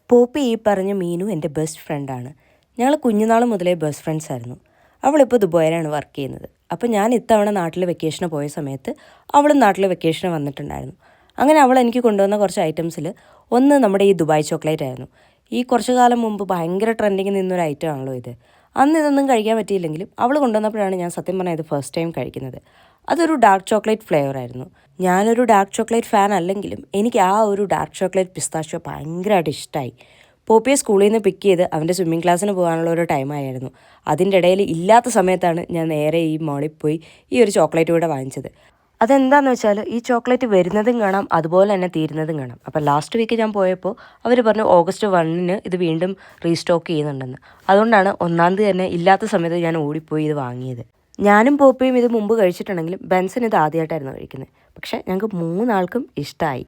Poppy ഈ പറഞ്ഞ മീനു എൻ്റെ ബെസ്റ്റ് ഫ്രണ്ടാണ്. ഞങ്ങൾ കുഞ്ഞുനാൾ മുതലേ ബെസ്റ്റ് ഫ്രണ്ട്സ് ആയിരുന്നു. അവളിപ്പോൾ ദുബായിലാണ് വർക്ക് ചെയ്യുന്നത്. അപ്പോൾ ഞാൻ ഇത്തവണ നാട്ടിൽ വെക്കേഷന് പോയ സമയത്ത് അവളും നാട്ടിൽ വെക്കേഷന് വന്നിട്ടുണ്ടായിരുന്നു. അങ്ങനെ അവൾ എനിക്ക് കൊണ്ടുവന്ന കുറച്ച് ഐറ്റംസിൽ ഒന്ന് നമ്മുടെ ഈ ദുബായ് ചോക്ലേറ്റ് ആയിരുന്നു. ഈ കുറച്ച് കാലം മുമ്പ് ഭയങ്കര ട്രെൻഡിങ് നിന്നൊരു ഐറ്റം ആണല്ലോ ഇത്. അന്ന് ഇതൊന്നും കഴിക്കാൻ പറ്റിയില്ലെങ്കിലും അവൾ കൊണ്ടുവന്നപ്പോഴാണ് ഞാൻ സത്യം പറഞ്ഞാൽ ഇത് ഫസ്റ്റ് ടൈം കഴിക്കുന്നത്. അതൊരു ഡാർക്ക് ചോക്ലേറ്റ് ഫ്ലേവർ ആയിരുന്നു. ഞാനൊരു ഡാർക്ക് ചോക്ലേറ്റ് ഫാൻ അല്ലെങ്കിലും എനിക്ക് ആ ഒരു ഡാർക്ക് ചോക്ലേറ്റ് പിസ്താഷ്യോ ഭയങ്കരമായിട്ട് ഇഷ്ടമായി. പോപ്പിയെ സ്കൂളിൽ നിന്ന് പിക്ക് ചെയ്ത് അവൻ്റെ സ്വിമ്മിംഗ് ക്ലാസ്സിന് പോകാനുള്ള ഒരു ടൈമായിരുന്നു. അതിൻ്റെ ഇടയിൽ ഇല്ലാത്ത സമയത്താണ് ഞാൻ നേരെ ഈ മോളിൽ പോയി ഈ ഒരു ചോക്ലേറ്റ് കൂടെ വാങ്ങിച്ചത്. അതെന്താണെന്ന് വെച്ചാൽ ഈ ചോക്ലേറ്റ് വരുന്നതും കാണാം, അതുപോലെ തന്നെ തീരുന്നതും കാണാം. അപ്പോൾ ലാസ്റ്റ് വീക്ക് ഞാൻ പോയപ്പോൾ അവർ പറഞ്ഞു August 1 ഇത് വീണ്ടും റീസ്റ്റോക്ക് ചെയ്യുന്നുണ്ടെന്ന്. അതുകൊണ്ടാണ് 1-ാം തീയതി തന്നെ ഇല്ലാത്ത സമയത്ത് ഞാൻ ഓടിപ്പോയി ഇത് വാങ്ങിയത്. ഞാനും പോപ്പിയും ഇത് മുമ്പ് കഴിച്ചിട്ടുണ്ടെങ്കിലും ബെൻസൺ ഇത് ആദ്യമായിട്ടായിരുന്നു കഴിക്കുന്നത്. പക്ഷേ ഞങ്ങൾക്ക് 3 ആൾക്കും ഇഷ്ടമായി.